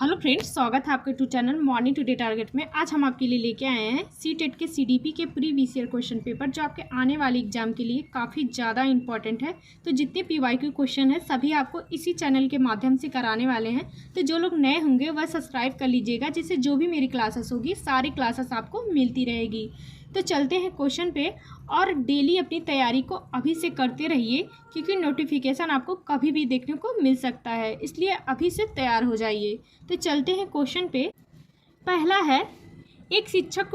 Hello friends, स्वागत है आपके टू चैनल मॉर्निंग टुडे टारगेट में। आज हम आपके लिए लेके आए हैं सीटेट के सीडीपी के प्रीवियस ईयर क्वेश्चन पेपर, जो आपके आने वाले एग्जाम के लिए काफ़ी ज़्यादा इंपॉर्टेंट है। तो जितने पीवाईक्यू क्वेश्चन है सभी आपको इसी चैनल के माध्यम से कराने वाले हैं। तो जो लोग नए होंगे वह सब्सक्राइब कर लीजिएगा, जिससे जो भी मेरी क्लासेस होगी सारी क्लासेस आपको मिलती रहेगी। तो चलते हैं क्वेश्चन पे, और डेली अपनी तैयारी को अभी से करते रहिए, क्योंकि नोटिफिकेशन आपको कभी भी देखने को मिल सकता है, इसलिए अभी से तैयार हो जाइए। तो चलते हैं क्वेश्चन पे। पहला है, एक शिक्षक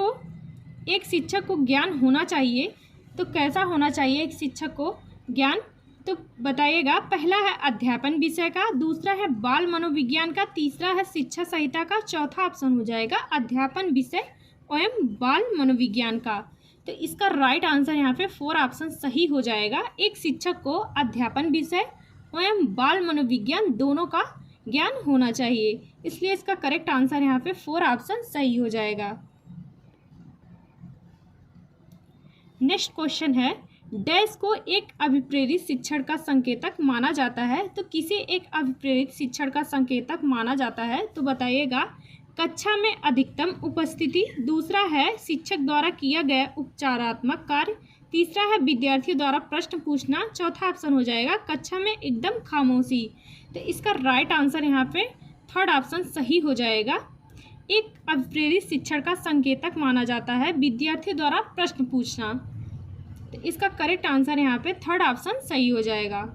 को ज्ञान होना चाहिए। तो कैसा होना चाहिए एक शिक्षक को ज्ञान, तो बताइएगा। पहला है अध्यापन विषय का, दूसरा है बाल मनोविज्ञान का, तीसरा है शिक्षा संहिता का, चौथा ऑप्शन हो जाएगा अध्यापन विषय एवं बाल मनोविज्ञान का। तो इसका राइट आंसर यहाँ पे 4 ऑप्शन सही हो जाएगा। एक शिक्षक को अध्यापन विषय एवं बाल मनोविज्ञान दोनों का ज्ञान होना चाहिए, इसलिए इसका करेक्ट आंसर यहाँ पे 4 ऑप्शन सही हो जाएगा। नेक्स्ट क्वेश्चन है, डैश को एक अभिप्रेरित शिक्षण का संकेतक माना जाता है। तो किसे एक अभिप्रेरित शिक्षण का संकेतक माना जाता है, तो बताइएगा। कक्षा में अधिकतम उपस्थिति, दूसरा है शिक्षक द्वारा किया गया उपचारात्मक कार्य, तीसरा है विद्यार्थियों द्वारा प्रश्न पूछना, चौथा ऑप्शन हो जाएगा कक्षा में एकदम खामोशी। तो इसका राइट आंसर यहाँ पे 3rd ऑप्शन सही हो जाएगा। एक अभिप्रेरित शिक्षण का संकेतक माना जाता है विद्यार्थियों द्वारा प्रश्न पूछना। तो इसका करेक्ट आंसर यहाँ पे 3rd ऑप्शन सही हो जाएगा।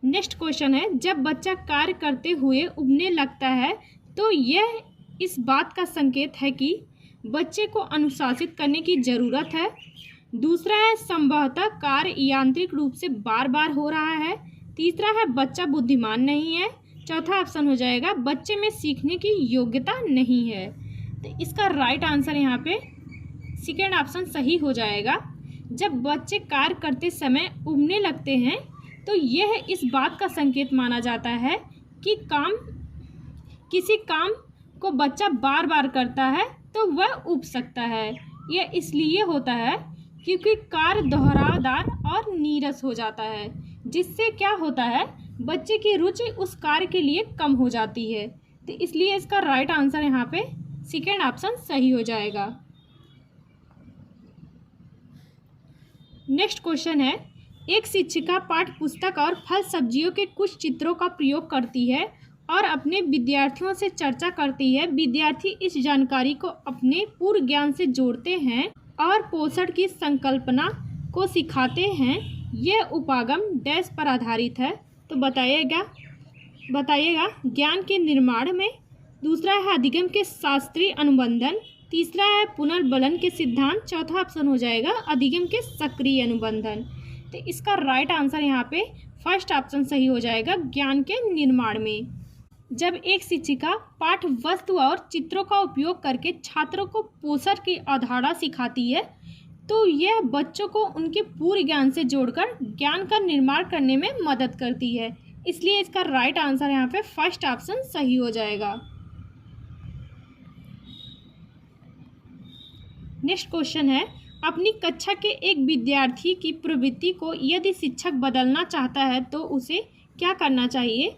नेक्स्ट क्वेश्चन है, जब बच्चा कार्य करते हुए उबने लगता है तो यह इस बात का संकेत है कि बच्चे को अनुशासित करने की ज़रूरत है। दूसरा है संभवतः कार्य यांत्रिक रूप से बार बार हो रहा है। तीसरा है बच्चा बुद्धिमान नहीं है। चौथा ऑप्शन हो जाएगा बच्चे में सीखने की योग्यता नहीं है। तो इसका राइट आंसर यहाँ पे 2nd ऑप्शन सही हो जाएगा। जब बच्चे कार्य करते समय उबने लगते हैं तो यह इस बात का संकेत माना जाता है कि किसी काम को बच्चा बार बार करता है तो वह उब सकता है। यह इसलिए होता है क्योंकि कार्य दोहरादार और नीरस हो जाता है, जिससे क्या होता है बच्चे की रुचि उस कार्य के लिए कम हो जाती है। तो इसलिए इसका राइट आंसर यहाँ पे 2nd ऑप्शन सही हो जाएगा। नेक्स्ट क्वेश्चन है, एक शिक्षिका पाठ्य पुस्तक और फल सब्जियों के कुछ चित्रों का प्रयोग करती है और अपने विद्यार्थियों से चर्चा करती है। विद्यार्थी इस जानकारी को अपने पूर्व ज्ञान से जोड़ते हैं और पोषण की संकल्पना को सिखाते हैं। यह उपागम डैश पर आधारित है। तो बताइएगा ज्ञान के निर्माण में। दूसरा है अधिगम के शास्त्रीय अनुबंधन, तीसरा है पुनर्बलन के सिद्धांत, चौथा ऑप्शन हो जाएगा अधिगम के सक्रिय अनुबंधन। तो इसका राइट आंसर यहाँ पे 1st ऑप्शन सही हो जाएगा, ज्ञान के निर्माण में। जब एक शिक्षिका पाठ्य वस्तु और चित्रों का उपयोग करके छात्रों को पोषण की अवधारणा सिखाती है तो यह बच्चों को उनके पूर्व ज्ञान से जोड़कर ज्ञान का निर्माण करने में मदद करती है, इसलिए इसका राइट आंसर यहाँ पे 1st ऑप्शन सही हो जाएगा। नेक्स्ट क्वेश्चन है, अपनी कक्षा के एक विद्यार्थी की प्रवृत्ति को यदि शिक्षक बदलना चाहता है तो उसे क्या करना चाहिए।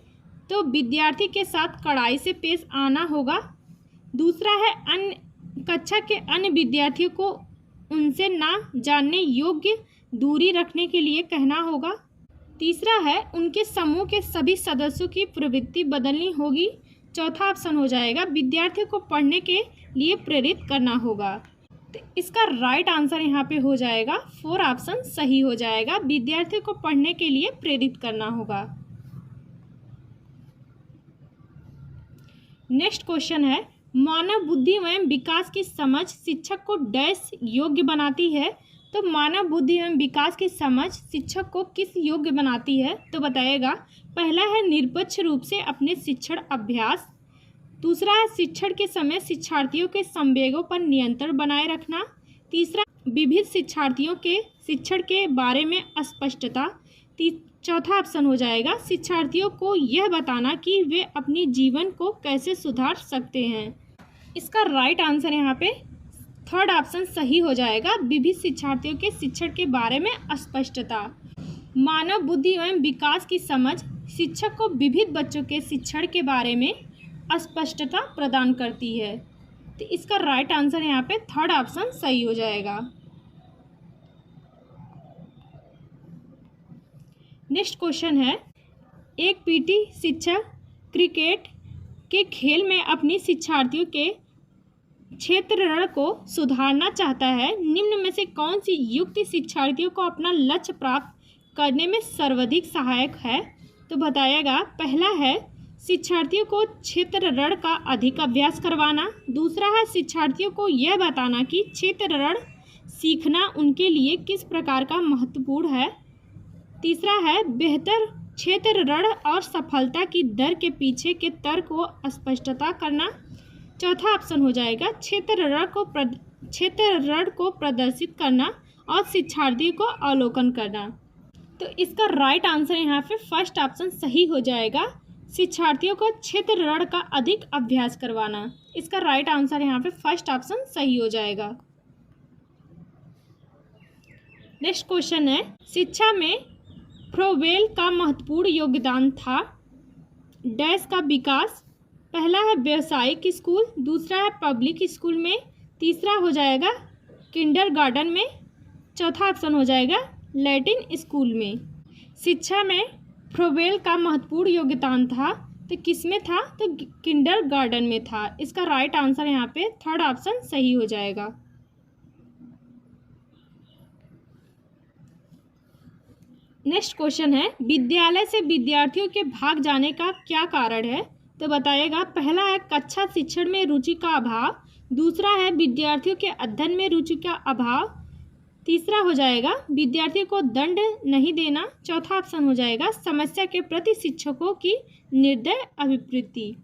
तो विद्यार्थी के साथ कड़ाई से पेश आना होगा। दूसरा है कक्षा के अन्य विद्यार्थियों को उनसे ना जानने योग्य दूरी रखने के लिए कहना होगा। तीसरा है उनके समूह के सभी सदस्यों की प्रवृत्ति बदलनी होगी। चौथा ऑप्शन हो जाएगा विद्यार्थियों को पढ़ने के लिए प्रेरित करना होगा। तो इसका राइट आंसर यहाँ पे हो जाएगा 4 ऑप्शन सही हो जाएगा, विद्यार्थियों को पढ़ने के लिए प्रेरित करना होगा। नेक्स्ट क्वेश्चन है, मानव बुद्धि एवं विकास की समझ शिक्षक को डैश योग्य बनाती है। तो मानव बुद्धि एवं विकास की समझ शिक्षक को किस योग्य बनाती है, तो बताइएगा। पहला है निरपेक्ष रूप से अपने शिक्षण अभ्यास, दूसरा है शिक्षण के समय शिक्षार्थियों के संवेगों पर नियंत्रण बनाए रखना, तीसरा विविध शिक्षार्थियों के शिक्षण के बारे में स्पष्टता, चौथा ऑप्शन हो जाएगा शिक्षार्थियों को यह बताना कि वे अपनी जीवन को कैसे सुधार सकते हैं। इसका राइट आंसर यहाँ पे 3rd ऑप्शन सही हो जाएगा, विविध शिक्षार्थियों के शिक्षण के बारे में स्पष्टता। मानव बुद्धि एवं विकास की समझ शिक्षक को विविध बच्चों के शिक्षण के बारे में स्पष्टता प्रदान करती है। तो इसका राइट आंसर यहाँ पे थर्ड ऑप्शन सही हो जाएगा। नेक्स्ट क्वेश्चन है, एक पीटी शिक्षक क्रिकेट के खेल में अपनी शिक्षार्थियों के क्षेत्रफल को सुधारना चाहता है। निम्न में से कौन सी युक्ति शिक्षार्थियों को अपना लक्ष्य प्राप्त करने में सर्वाधिक सहायक है? तो बताएगा, पहला है शिक्षार्थियों को क्षेत्रफल का अधिक अभ्यास करवाना। दूसरा है शिक्षार्थियों को यह बताना कि क्षेत्रफल सीखना उनके लिए किस प्रकार का महत्वपूर्ण है। तीसरा है बेहतर क्षेत्रफल और सफलता की दर के पीछे के तर्क को स्पष्टता करना। चौथा ऑप्शन हो जाएगा क्षेत्रफल को प्रदर्शित करना और शिक्षार्थियों को अवलोकन करना। तो इसका राइट आंसर यहाँ पे फर्स्ट ऑप्शन सही हो जाएगा, शिक्षार्थियों को क्षेत्रफल का अधिक अभ्यास करवाना। इसका राइट आंसर यहाँ पे फर्स्ट ऑप्शन सही हो जाएगा। नेक्स्ट क्वेश्चन है, शिक्षा में फ्रोवेल का महत्वपूर्ण योगदान था डैश का विकास। पहला है व्यावसायिक स्कूल, दूसरा है पब्लिक स्कूल में, तीसरा हो जाएगा किंडरगार्टन में, चौथा ऑप्शन हो जाएगा लैटिन स्कूल में। शिक्षा में फ्रोवेल का महत्वपूर्ण योगदान था तो किस में था? तो किंडरगार्टन में था। इसका राइट आंसर यहाँ पे थर्ड ऑप्शन सही हो जाएगा। नेक्स्ट क्वेश्चन है, विद्यालय से विद्यार्थियों के भाग जाने का क्या कारण है? तो बताइएगा, पहला है कक्षा शिक्षण में रुचि का अभाव, दूसरा है विद्यार्थियों के अध्ययन में रुचि का अभाव, तीसरा हो जाएगा विद्यार्थियों को दंड नहीं देना, चौथा ऑप्शन हो जाएगा समस्या के प्रति शिक्षकों की निर्दय अभिवृत्ति।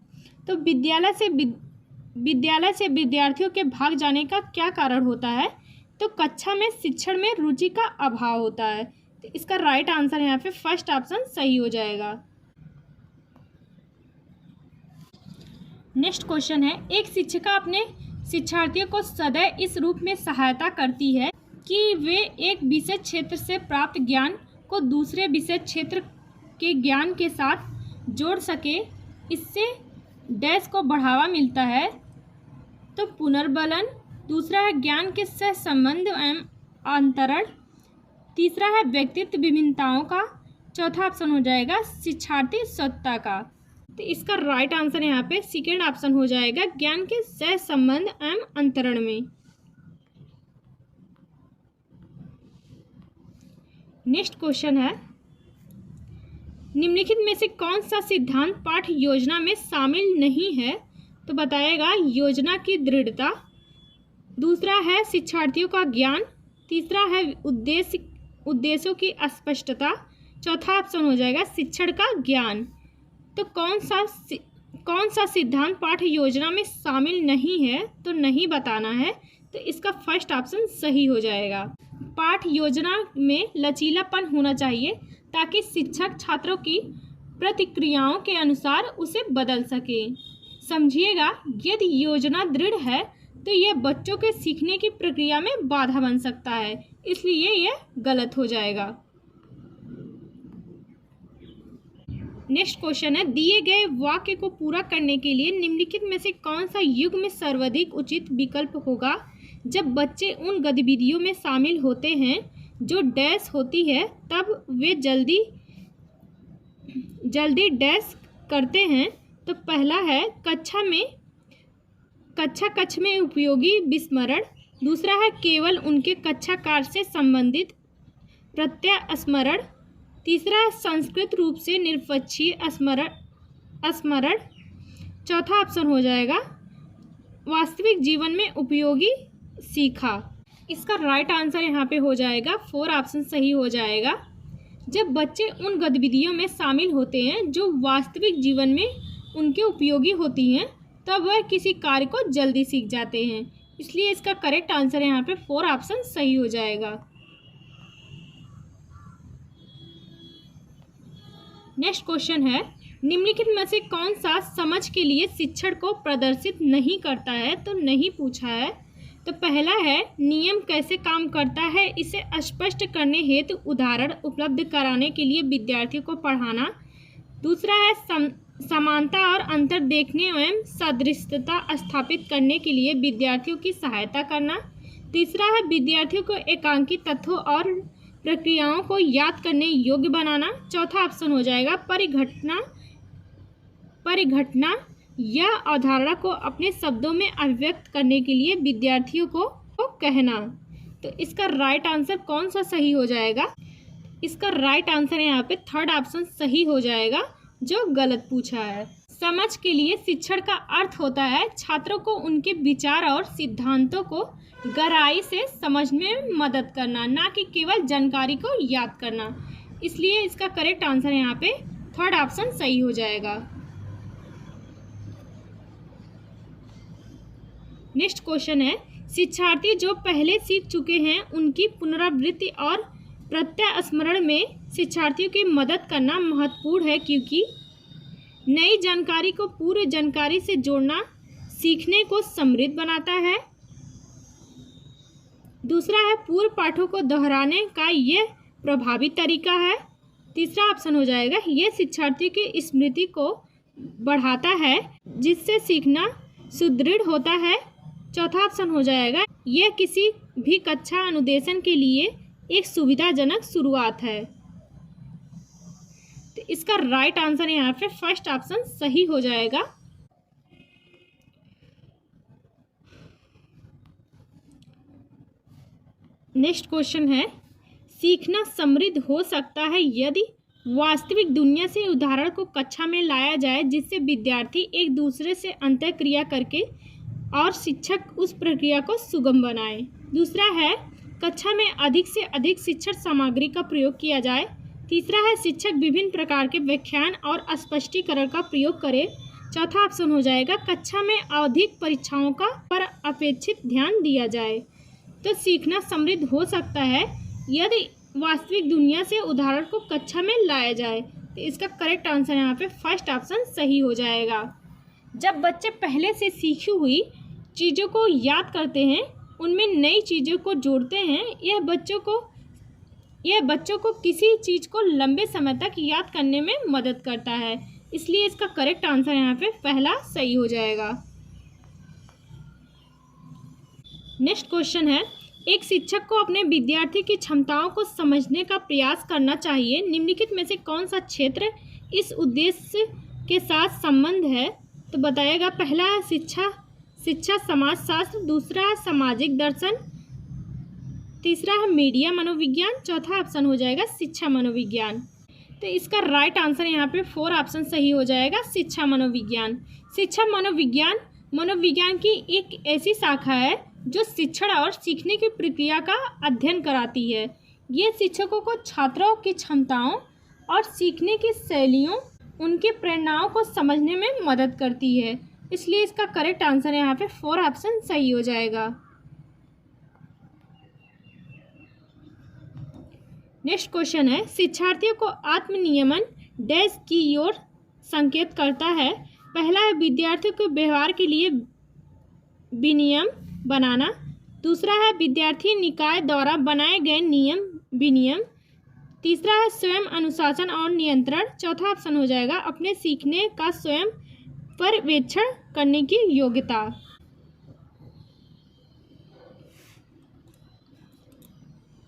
तो विद्यालय से विद्यार्थियों के भाग जाने का क्या कारण होता है? तो कक्षा में शिक्षण में रुचि का अभाव होता है। तो इसका राइट आंसर यहाँ पे फर्स्ट ऑप्शन सही हो जाएगा। नेक्स्ट क्वेश्चन है, एक शिक्षिका अपने शिक्षार्थियों को सदैव इस रूप में सहायता करती है कि वे एक विशेष क्षेत्र से प्राप्त ज्ञान को दूसरे विशेष क्षेत्र के ज्ञान के साथ जोड़ सके। इससे डैश को बढ़ावा मिलता है। तो पुनर्बलन, दूसरा है ज्ञान के सहसंबंध एवं अंतरण, तीसरा है व्यक्तित्व विभिन्नताओं का, चौथा ऑप्शन हो जाएगा शिक्षार्थी स्वतंत्रता का। तो इसका राइट आंसर यहाँ पे सेकेंड ऑप्शन हो जाएगा ज्ञान के सहसंबंध एवं अंतरण में। नेक्स्ट क्वेश्चन है, निम्नलिखित में से कौन सा सिद्धांत पाठ योजना में शामिल नहीं है? तो बताएगा योजना की दृढ़ता, दूसरा है शिक्षार्थियों का ज्ञान, तीसरा है उद्देश्यों की स्पष्टता, चौथा ऑप्शन हो जाएगा शिक्षण का ज्ञान। तो कौन सा सिद्धांत पाठ योजना में शामिल नहीं है? तो नहीं बताना है। तो इसका फर्स्ट ऑप्शन सही हो जाएगा। पाठ योजना में लचीलापन होना चाहिए ताकि शिक्षक छात्रों की प्रतिक्रियाओं के अनुसार उसे बदल सके। समझिएगा, यदि योजना दृढ़ है तो यह बच्चों के सीखने की प्रक्रिया में बाधा बन सकता है, इसलिए यह गलत हो जाएगा। नेक्स्ट क्वेश्चन है, दिए गए वाक्य को पूरा करने के लिए निम्नलिखित में से कौन सा युग्म सर्वाधिक उचित विकल्प होगा? जब बच्चे उन गतिविधियों में शामिल होते हैं जो डैश होती है तब वे जल्दी डैश करते हैं। तो पहला है कक्ष में उपयोगी विस्मरण, दूसरा है केवल उनके कक्षा कार्य से संबंधित प्रत्यय स्मरण, तीसरा है संस्कृत रूप से निरपक्षीय स्मरण, चौथा ऑप्शन हो जाएगा वास्तविक जीवन में उपयोगी सीखा। इसका राइट आंसर यहाँ पे हो जाएगा फोर ऑप्शन सही हो जाएगा। जब बच्चे उन गतिविधियों में शामिल होते हैं जो वास्तविक जीवन में उनके उपयोगी होती हैं तब वह किसी कार्य को जल्दी सीख जाते हैं, इसलिए इसका करेक्ट आंसर यहाँ पे फोर ऑप्शन सही हो जाएगा। नेक्स्ट क्वेश्चन है, निम्नलिखित में से कौन सा समझ के लिए शिक्षण को प्रदर्शित नहीं करता है? तो नहीं पूछा है। तो पहला है नियम कैसे काम करता है, इसे स्पष्ट करने हेतु उदाहरण उपलब्ध कराने के लिए विद्यार्थियों को पढ़ाना, दूसरा है समानता और अंतर देखने एवं सादृश्यता स्थापित करने के लिए विद्यार्थियों की सहायता करना। तीसरा है विद्यार्थियों को एकांकित तथ्यों और प्रक्रियाओं को याद करने योग्य बनाना। चौथा ऑप्शन हो जाएगा परिघटना या अवधारणा को अपने शब्दों में अभिव्यक्त करने के लिए विद्यार्थियों को कहना। तो इसका राइट आंसर कौन सा सही हो जाएगा? इसका राइट आंसर यहाँ पे थर्ड ऑप्शन सही हो जाएगा, जो गलत पूछा है। समझ के लिए शिक्षण का अर्थ होता है छात्रों को उनके विचार और सिद्धांतों को गहराई से समझने में मदद करना, ना कि केवल जानकारी को याद करना। इसलिए इसका करेक्ट आंसर यहाँ पे थर्ड ऑप्शन सही हो जाएगा। नेक्स्ट क्वेश्चन है, शिक्षार्थी जो पहले सीख चुके हैं उनकी पुनरावृत्ति और प्रत्यास्मरण में शिक्षार्थियों की मदद करना महत्वपूर्ण है, क्योंकि नई जानकारी को पूर्व जानकारी से जोड़ना सीखने को समृद्ध बनाता है। दूसरा है पूर्व पाठों को दोहराने का यह प्रभावी तरीका है। तीसरा ऑप्शन हो जाएगा यह शिक्षार्थी की स्मृति को बढ़ाता है, जिससे सीखना सुदृढ़ होता है। चौथा ऑप्शन हो जाएगा यह किसी भी कक्षा अनुदेशन के लिए एक सुविधाजनक शुरुआत है। तो इसका राइट आंसर यहाँ पे फर्स्ट ऑप्शन सही हो जाएगा। नेक्स्ट क्वेश्चन है, सीखना समृद्ध हो सकता है यदि वास्तविक दुनिया से उदाहरण को कक्षा में लाया जाए, जिससे विद्यार्थी एक दूसरे से अंतःक्रिया करके और शिक्षक उस प्रक्रिया को सुगम बनाए। दूसरा है कक्षा में अधिक से अधिक शिक्षण सामग्री का प्रयोग किया जाए। तीसरा है शिक्षक विभिन्न प्रकार के व्याख्यान और स्पष्टीकरण का प्रयोग करे। चौथा ऑप्शन हो जाएगा कक्षा में अधिक परीक्षाओं का पर अपेक्षित ध्यान दिया जाए। तो सीखना समृद्ध हो सकता है यदि वास्तविक दुनिया से उदाहरण को कक्षा में लाया जाए। तो इसका करेक्ट आंसर यहाँ पे फर्स्ट ऑप्शन सही हो जाएगा। जब बच्चे पहले से सीखी हुई चीज़ों को याद करते हैं, उनमें नई चीज़ों को जोड़ते हैं, यह बच्चों को किसी चीज़ को लंबे समय तक याद करने में मदद करता है। इसलिए इसका करेक्ट आंसर यहाँ पे पहला सही हो जाएगा। नेक्स्ट क्वेश्चन है, एक शिक्षक को अपने विद्यार्थी की क्षमताओं को समझने का प्रयास करना चाहिए। निम्नलिखित में से कौन सा क्षेत्र इस उद्देश्य के साथ संबंध है? तो बताएगा पहला है शिक्षा समाजशास्त्र, दूसरा है सामाजिक दर्शन, तीसरा है मीडिया मनोविज्ञान, चौथा ऑप्शन हो जाएगा शिक्षा मनोविज्ञान। तो इसका राइट आंसर यहाँ पे 4 ऑप्शन सही हो जाएगा, शिक्षा मनोविज्ञान। शिक्षा मनोविज्ञान की एक ऐसी शाखा है जो शिक्षण और सीखने की प्रक्रिया का अध्ययन कराती है। ये शिक्षकों को छात्रों की क्षमताओं और सीखने की शैलियों, उनके प्रेरणाओं को समझने में मदद करती है। इसलिए इसका करेक्ट आंसर यहाँ पे 4 ऑप्शन सही हो जाएगा। नेक्स्ट क्वेश्चन है, शिक्षार्थियों को आत्मनियमन डैश की ओर संकेत करता है। पहला है विद्यार्थियों के व्यवहार के लिए विनियम बनाना, दूसरा है विद्यार्थी निकाय द्वारा बनाए गए नियम विनियम, तीसरा है स्वयं अनुशासन और नियंत्रण, चौथा ऑप्शन हो जाएगा अपने सीखने का स्वयं पर्यवेक्षण करने की योग्यता।